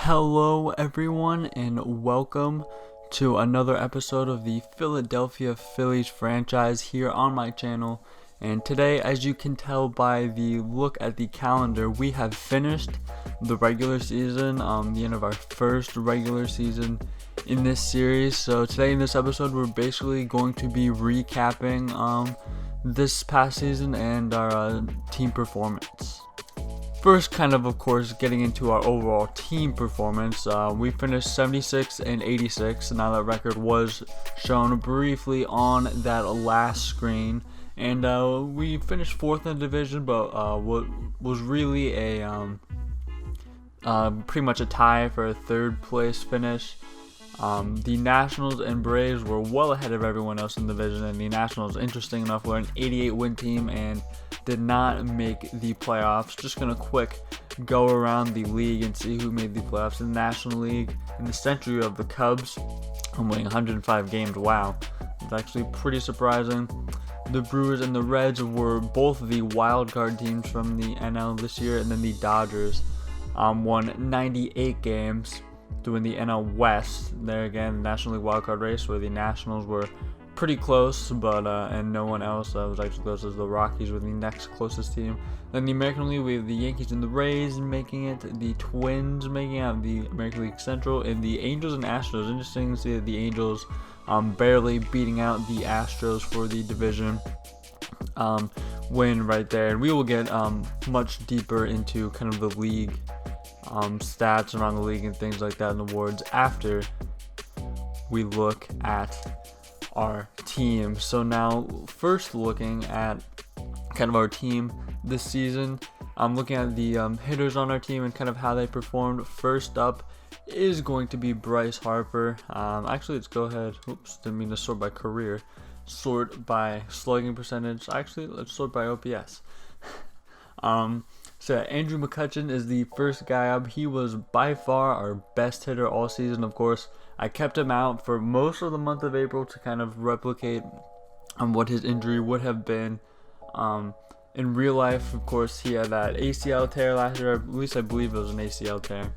Hello everyone and welcome to another episode of the Philadelphia Phillies franchise here on my channel. And today, as you can tell by the look at the calendar, we have finished the regular season, the end of our first regular season in this series. So today in this episode, we're basically going to be recapping this past season and our team performance. First, of course, getting into our overall team performance, we finished 76 and 86. Now that record was shown briefly on that last screen, and we finished fourth in the division, but what was really a pretty much a tie for a third place finish. The Nationals and Braves were well ahead of everyone else in the division, and the Nationals, interesting enough, were an 88 win team and did not make the playoffs. Just gonna quick go around the league and see who made the playoffs. In the National League, in the century of the Cubs, winning 105 games. Wow, it's actually pretty surprising. The Brewers and the Reds were both the wild card teams from the NL this year, and then the Dodgers won 98 games to win the NL West. There again, the National League wildcard race, where the Nationals were pretty close, but and no one else was actually close, as the Rockies were the next closest team. Then the American League, we have the Yankees and the Rays making it, the Twins making out the American League Central, and the Angels and Astros. Interesting to see that the Angels barely beating out the Astros for the division win right there. And we will get much deeper into kind of the league stats around the league and things like that in the awards after we look at our team. So now, first looking at kind of our team this season, I'm looking at the hitters on our team and kind of how they performed. First up is going to be Bryce Harper. Actually, let's go ahead. Oops, didn't mean to sort by career. Sort by slugging percentage. Actually, let's sort by OPS. So Andrew McCutchen is the first guy up. He was by far our best hitter all season. Of course, I kept him out for most of the month of April to kind of replicate what his injury would have been. In real life, of course, he had that ACL tear last year. At least I believe it was an ACL tear.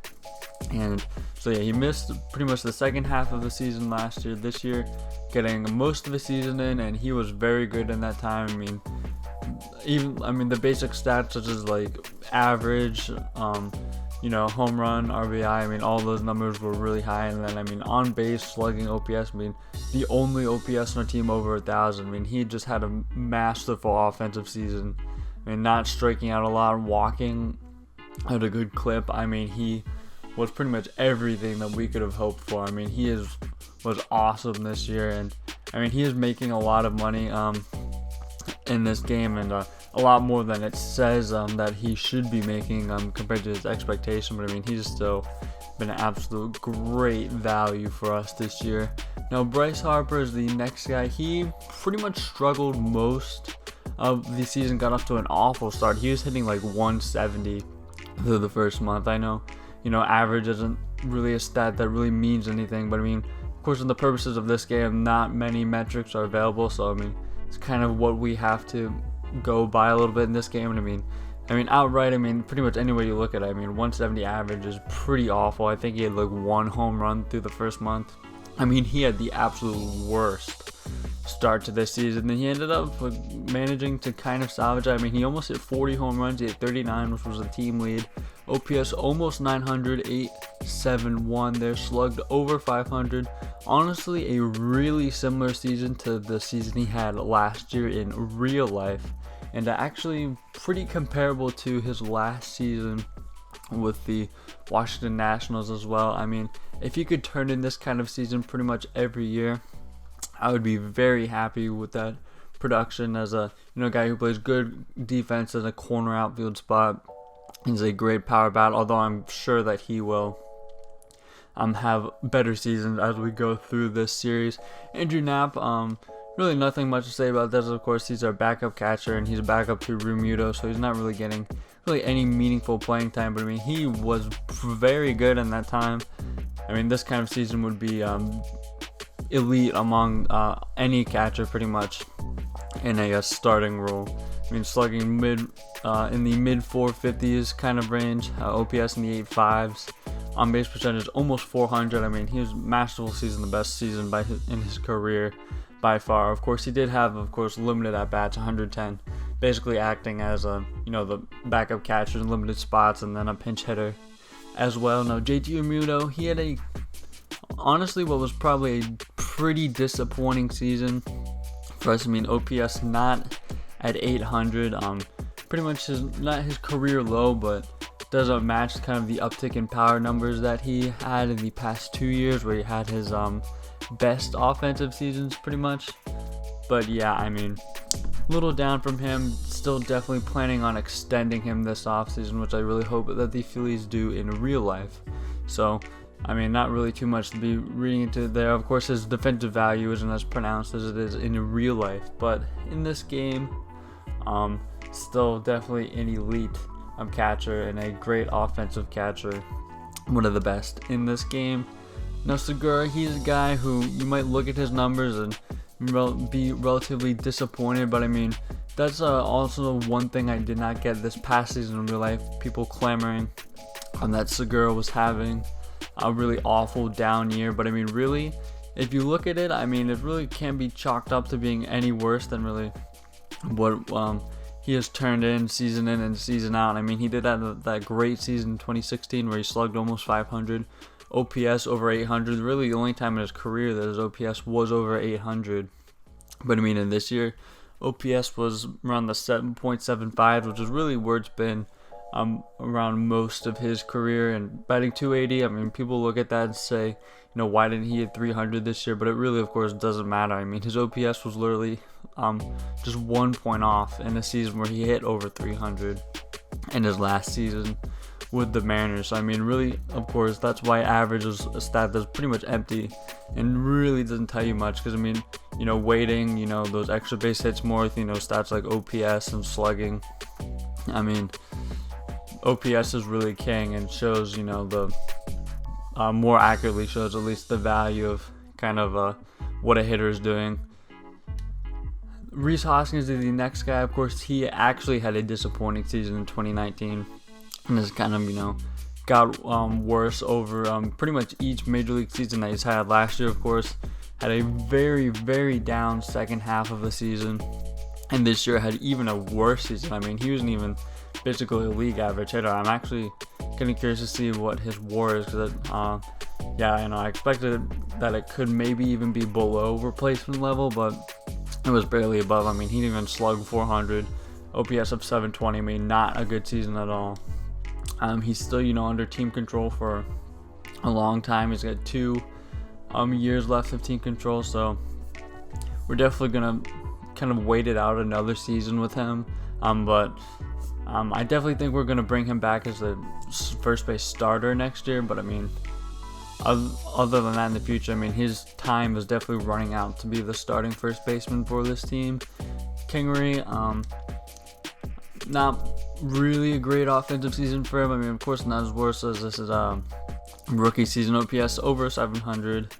And so yeah, he missed pretty much the second half of the season last year. This year, getting most of the season in, and he was very good in that time. The basic stats such as like average, home run, RBI, all those numbers were really high. And then, on base, slugging, OPS, the only OPS on our team over 1,000. He just had a masterful offensive season. Not striking out a lot, walking at a good clip. He was pretty much everything that we could have hoped for. He was awesome this year, and he is making a lot of money in this game, and a lot more than it says that he should be making compared to his expectation. But he's still been an absolute great value for us this year. Now Bryce Harper is the next guy. He pretty much struggled most of the season, got off to an awful start. He was hitting like 170 through the first month. I know, average isn't really a stat that really means anything, but of course, in the purposes of this game, not many metrics are available, so it's kind of what we have to go by a little bit in this game. And outright, pretty much any way you look at it, 170 average is pretty awful. I think he had like one home run through the first month. He had the absolute worst start to this season. Then he ended up managing to kind of salvage it. He almost hit 40 home runs. He hit 39, which was the team lead. OPS almost 900, 871 there, slugged over 500. Honestly, a really similar season to the season he had last year in real life, and actually pretty comparable to his last season with the Washington Nationals as well. If he could turn in this kind of season pretty much every year, I would be very happy with that production. As a guy who plays good defense as a corner outfield spot, he's a great power bat, although I'm sure that he will have better seasons as we go through this series. Andrew Knapp, really nothing much to say about this. Of course, he's our backup catcher, and he's a backup to Realmuto, so he's not really getting any meaningful playing time. But he was very good in that time. This kind of season would be elite among any catcher pretty much in a starting role. Slugging in the mid 450s kind of range, OPS in the 8.5s, on base percentage, almost 400. I mean, he was masterful season, the best season in his career by far. Of course, he did have, limited at bats, 110, basically acting as the backup catcher in limited spots, and then a pinch hitter as well. Now, JT Realmuto, he had honestly what was probably a pretty disappointing season for us. I mean, OPS not at 800, pretty much not his career low, but doesn't match kind of the uptick in power numbers that he had in the past 2 years, where he had his best offensive seasons pretty much. But yeah, I mean, little down from him. Still definitely planning on extending him this offseason, which I really hope that the Phillies do in real life. So, I mean, not really too much to be reading into there. Of course, his defensive value isn't as pronounced as it is in real life, but in this game, still definitely an elite catcher and a great offensive catcher, one of the best in this game. Now, Segura, he's a guy who you might look at his numbers and be relatively disappointed, but I mean, that's also one thing I did not get this past season in real life. People clamoring that Segura was having a really awful down year, but I mean, really, if you look at it, I mean, it really can't be chalked up to being any worse than really what he has turned in and season out. I mean, he did that great season in 2016 where he slugged almost 500, OPS over 800. Really, the only time in his career that his OPS was over 800. But I mean, in this year, OPS was around the 7.75, which is really where it's been around most of his career. And batting 280, I mean, people look at that and say, why didn't he hit 300 this year? But it really, of course, doesn't matter. I mean, his OPS was literally just 1 point off in a season where he hit over 300 in his last season with the Mariners. So, I mean, really, of course, that's why average is a stat that's pretty much empty and really doesn't tell you much. Because, I mean, weighting, those extra base hits more, stats like OPS and slugging. I mean, OPS is really king and shows, the more accurately shows at least the value of kind of what a hitter is doing. Rhys Hoskins is the next guy. Of course, he actually had a disappointing season in 2019 and has kind of, got worse over pretty much each major league season that he's had. Last year, of course, had a very, very down second half of the season, and this year had even a worse season. I mean, he wasn't even basically a league average hitter. I'm actually kind of curious to see what his WAR is, because I expected that it could maybe even be below replacement level, but it was barely above. I mean, he didn't even slug 400, OPS of 720. I mean, not a good season at all. He's still, under team control for a long time. He's got 2 years left of team control, so we're definitely gonna kind of wait it out another season with him. But I definitely think we're gonna bring him back as a first base starter next year. But I mean, other than that, in the future, I mean, his time is definitely running out to be the starting first baseman for this team. Kingery, not really a great offensive season for him. I mean, of course, not as worse as this is rookie season. OPS over 700.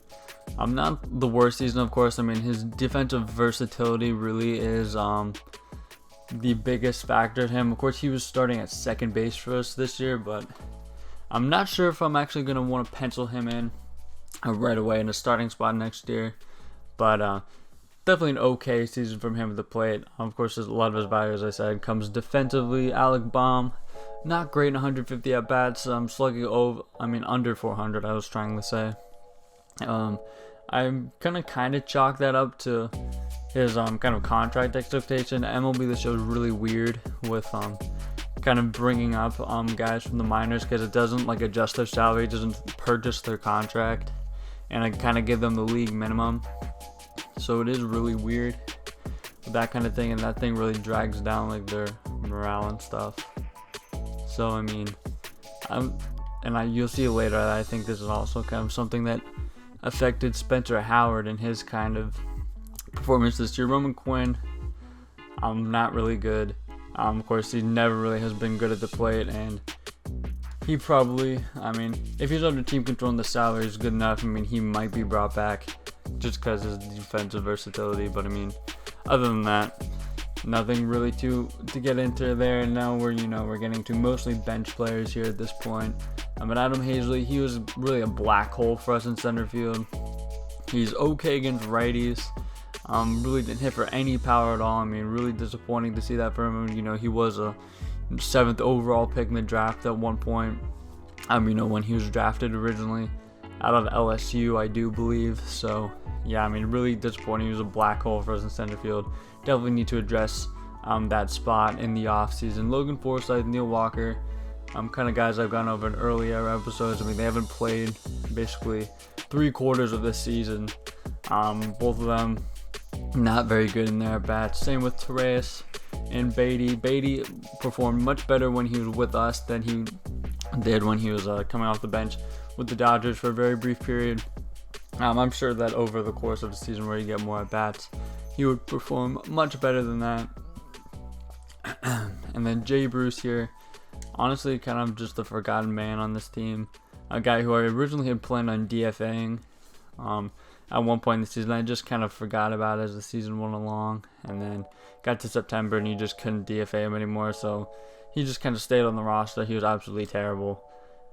Not the worst season, of course. I mean, his defensive versatility really is the biggest factor to him. Of course, he was starting at second base for us this year, but I'm not sure if I'm actually going to want to pencil him in right away in a starting spot next year. But definitely an okay season from him at the plate. Of course, a lot of his value, as I said, comes defensively. Alec Baum, not great in 150 at-bats. Slugging under 400, I was trying to say. I'm gonna kind of chalk that up to his kind of contract expectation. MLB The Show is really weird with kind of bringing up guys from the minors, because it doesn't adjust their salary, it doesn't purchase their contract, and I kind of give them the league minimum. So it is really weird with that kind of thing, and that thing really drags down their morale and stuff. So I mean, you'll see later, I think this is also kind of something that affected Spencer Howard and his kind of performance this year. Roman Quinn, not really good. Of course, he never really has been good at the plate, and he probably, if he's under team control and the salary is good enough, he might be brought back just because of his defensive versatility. But other than that, nothing really to get into there. And now we're getting to mostly bench players here at this point. But Adam Hazley, he was really a black hole for us in center field. He's okay against righties. Really didn't hit for any power at all. I mean, really disappointing to see that for him. He was a 7th overall pick in the draft at one point. When he was drafted originally out of LSU, I do believe. So, yeah, really disappointing. He was a black hole for us in center field. Definitely need to address that spot in the offseason. Logan Forsythe, Neil Walker, kind of guys I've gone over in earlier episodes. They haven't played basically 3/4 of this season. Both of them not very good in their bats. Same with Torres and Beatty. Beatty performed much better when he was with us than he did when he was coming off the bench with the Dodgers for a very brief period. I'm sure that over the course of the season where you get more at bats, he would perform much better than that. And then Jay Bruce here, honestly kind of just a forgotten man on this team. A guy who I originally had planned on DFAing at one point in the season. I just kind of forgot about it as the season went along, and then got to September and you just couldn't DFA him anymore, so he just kind of stayed on the roster. He was absolutely terrible.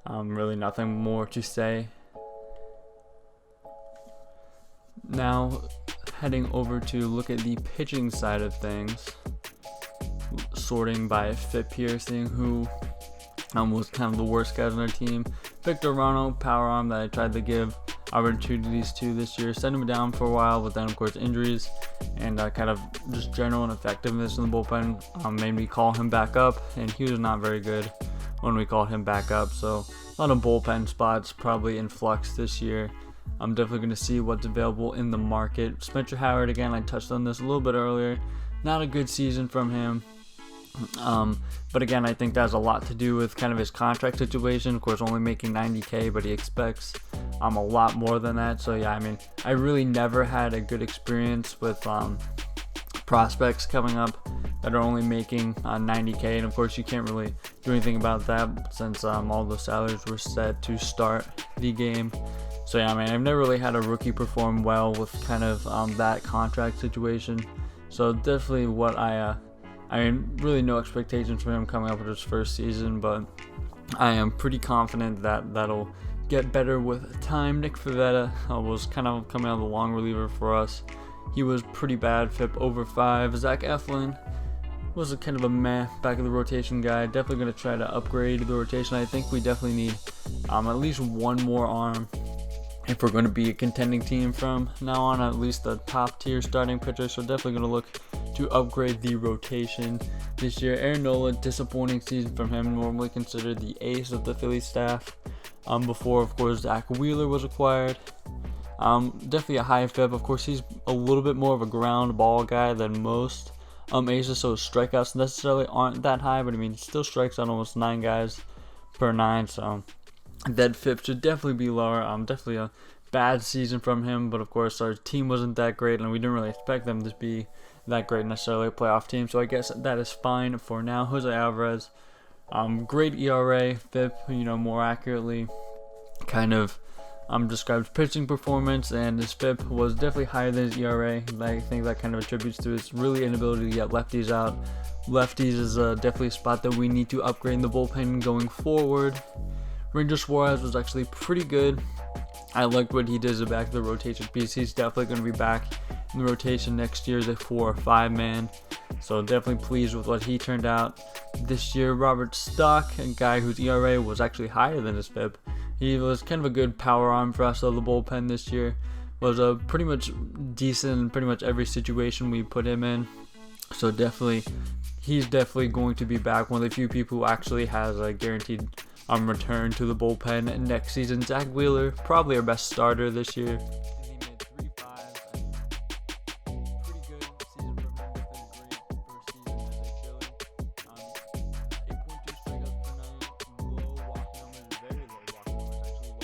Really nothing more to say. Now heading over to look at the pitching side of things, sorting by FIP here, seeing who was kind of the worst guys on our team. Victor Ronald, power arm that I tried to give opportunities to this year, sent him down for a while, but then of course injuries and kind of just general ineffectiveness in the bullpen made me call him back up, and he was not very good when we called him back up. So a lot of bullpen spots probably in flux this year. I'm definitely going to see what's available in the market. Spencer Howard, again, I touched on this a little bit earlier. Not a good season from him. But again, I think that has a lot to do with kind of his contract situation. Of course, only making $90K, but he expects a lot more than that. So yeah, I really never had a good experience with prospects coming up that are only making $90K, and of course you can't really do anything about that since all the salaries were set to start the game. So yeah, I've never really had a rookie perform well with kind of that contract situation. So definitely what really no expectations for him coming up with his first season, but I am pretty confident that that'll get better with time. Nick Pivetta was kind of coming out of the long reliever for us. He was pretty bad, FIP over 5. Zach Eflin was a kind of a meh back of the rotation guy. Definitely going to try to upgrade the rotation. I think we definitely need at least one more arm if we're going to be a contending team from now on, at least a top tier starting pitcher. So definitely going to look to upgrade the rotation this year. Aaron Nola, disappointing season from him, normally considered the ace of the Phillies staff. Before, of course, Zach Wheeler was acquired. Definitely a high FIP. Of course, he's a little bit more of a ground ball guy than most aces, so strikeouts necessarily aren't that high, but he still strikes out almost 9 guys per 9, so that FIP should definitely be lower. Definitely a bad season from him, but of course our team wasn't that great, and we didn't really expect them to be that great necessarily, a playoff team, so I guess that is fine for now. Jose Alvarez, great ERA, FIP, more accurately kind of describes pitching performance, and his FIP was definitely higher than his ERA. I think that kind of attributes to his really inability to get lefties out. Lefties is definitely a spot that we need to upgrade in the bullpen going forward. Ranger Suarez was actually pretty good. I liked what he did as a back of the rotation piece. He's definitely going to be back in the rotation next year as a 4 or 5 man. So definitely pleased with what he turned out this year. Robert Stock, a guy whose ERA was actually higher than his FIP. He was kind of a good power arm for us of the bullpen this year. Was pretty much decent in pretty much every situation we put him in. So he's definitely going to be back. One of the few people who actually has a guaranteed return to the bullpen next season. Zach Wheeler, probably our best starter this year. He made 3 5s. Pretty good season from him. Definitely a great first season as a Philly. 8.2 strikeouts per 9. Low walk numbers, very low walk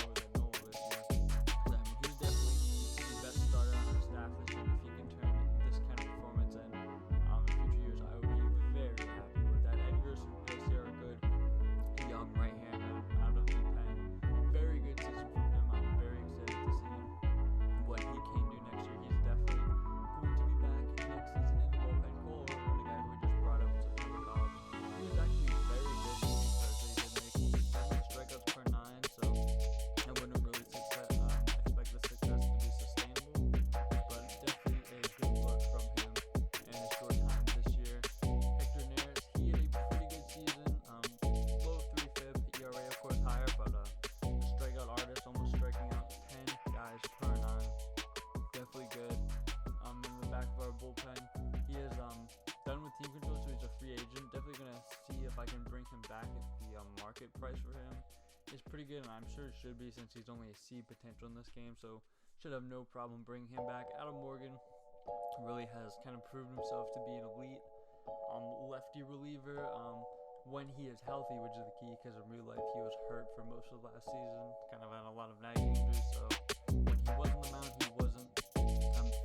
numbers, actually lower than normal this year. He's definitely the best starter on our staff this year. If he can turn this kind of performance in future years, I would be very happy with that. Edgar Sierra, good young right-hander out of the pen. Very good season from him. I'm very excited to see him market price for him is pretty good, and I'm sure it should be since he's only a C potential in this game, so should have no problem bringing him back. Adam Morgan really has kind of proven himself to be an elite lefty reliever when he is healthy, which is the key, because in real life he was hurt for most of last season, kind of had a lot of nagging injuries, so when he was on the mound, he wasn't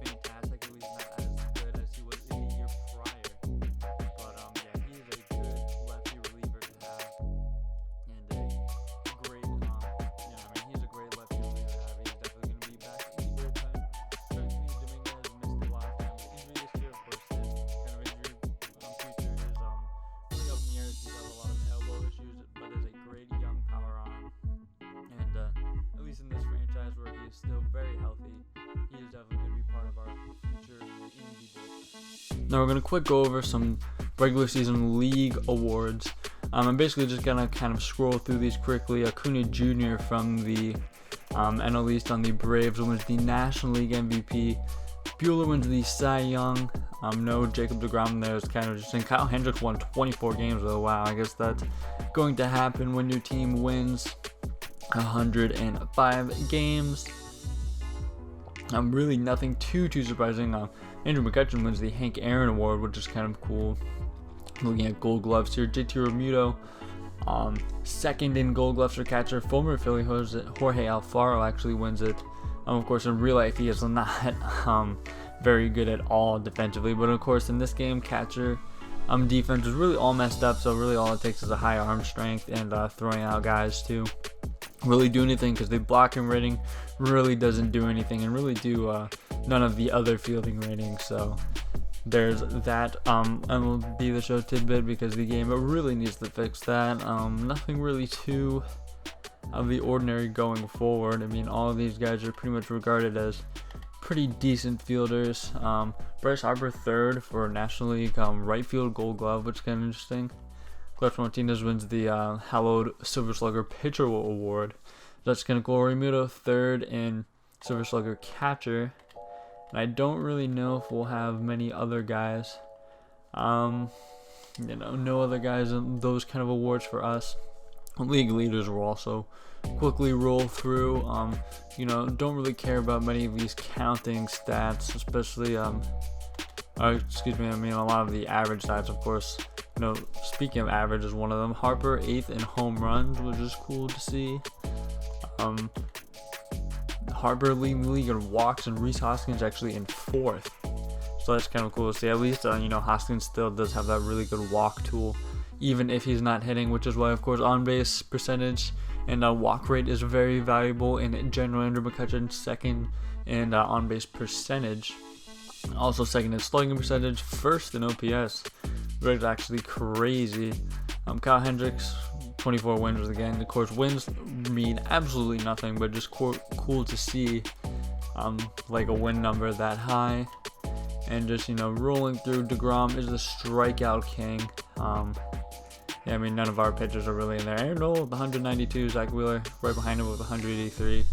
fantastic, at least not as good as he was in the year prior. But yeah, he is a good lefty reliever to have, and a great, he's a great lefty reliever to have. He's definitely going to be back in the bullpen. Strengthening Dominguez missed a lot of times. Injury this year, of course, his kind of injury future is really up in the air. He's got a lot of elbow issues, but is a great young power arm, and at least in this franchise where he is still very healthy, he is definitely going to be part of our future in the bullpen. Now we're going to quick go over some regular season league awards. I'm basically just going to kind of scroll through these quickly. Acuna Jr. from the NL East on the Braves wins the National League MVP. Buehler wins the Cy Young. No Jacob deGrom there is kind of interesting. Kyle Hendricks won 24 games though. Wow, I guess that's going to happen when your team wins 105 games. Really nothing too surprising. Andrew McCutchen wins the Hank Aaron Award, which is kind of cool. Looking at Gold Gloves here, JT Realmuto, second in Gold Gloves for catcher. Former Philly Jorge Alfaro actually wins it. Of course, in real life, he is not very good at all defensively, but of course, in this game, catcher defense is really all messed up. So really, all it takes is a high arm strength and throwing out guys to really do anything, because the blocking rating really doesn't do anything, and really do none of the other fielding ratings. So there's that MLB The Show tidbit, because the game really needs to fix that. Nothing really too of the ordinary going forward. I mean, all of these guys are pretty much regarded as pretty decent fielders. Bryce Harper third for National League right field Gold Glove, which is kind of interesting. Clutch Martinez wins the hallowed Silver Slugger Pitcher Award. That's going to go Realmuto third in Silver Slugger Catcher. And I don't really know if we'll have many other guys. No other guys in those kind of awards for us. League leaders will also quickly roll through. Don't really care about many of these counting stats, especially a lot of the average stats, of course. Speaking of average, is one of them. Harper 8th in home runs, which is cool to see. Harper leading the league in walks, and Rhys Hoskins actually in 4th. So that's kind of cool to see. At least, Hoskins still does have that really good walk tool, even if he's not hitting, which is why, of course, on-base percentage and walk rate is very valuable in general. Andrew McCutchen second in on-base percentage, also second in slugging percentage, first in OPS, which is actually crazy. Kyle Hendricks, 24 wins again. Of course, wins mean absolutely nothing, but just cool to see like a win number that high. And just, rolling through, DeGrom is the strikeout king. None of our pitchers are really in there. Aaron Nola with 192, Zach Wheeler right behind him with 183.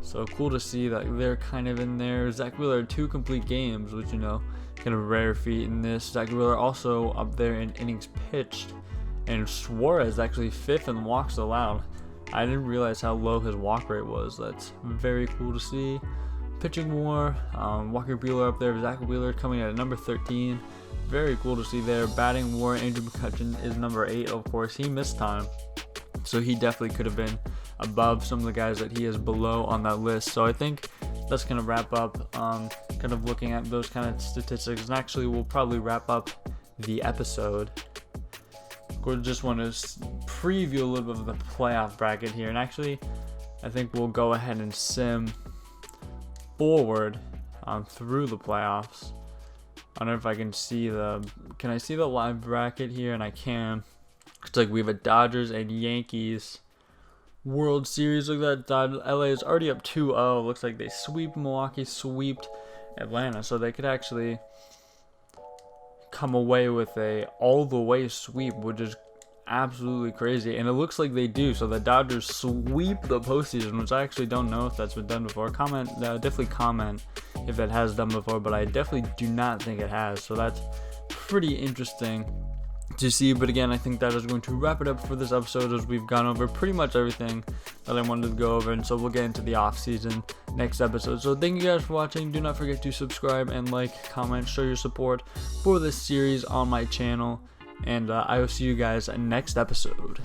So cool to see that they're kind of in there. Zach Wheeler 2 complete games, which, kind of rare feat in this. Zach Wheeler also up there in innings pitched. And Suarez actually 5th in walks allowed. I didn't realize how low his walk rate was. That's very cool to see. Pitching WAR, Walker Buehler up there. Zach Wheeler coming at number 13. Very cool to see there. Batting WAR, Andrew McCutchen is number 8, of course. He missed time, so he definitely could have been above some of the guys that he is below on that list. So I think that's going to wrap up kind of looking at those kind of statistics. And actually, we'll probably wrap up the episode. We just want to preview a little bit of the playoff bracket here. And actually, I think we'll go ahead and sim forward through the playoffs. I don't know if I can see can I see the live bracket here? And I can. It's like we have a Dodgers and Yankees World Series. Look at that. LA is already up 2-0. Looks like they sweep Milwaukee, swept Atlanta. So they could actually come away with a all-the-way sweep, which is absolutely crazy. And it looks like they do. So the Dodgers sweep the postseason, which I actually don't know if that's been done before. Definitely comment if it has done before, but I definitely do not think it has. So that's pretty interesting to see. But again, I think that is going to wrap it up for this episode, as we've gone over pretty much everything that I wanted to go over, and so we'll get into the off season next episode. So thank you guys for watching. Do not forget to subscribe and like, comment, show your support for this series on my channel, and I will see you guys next episode.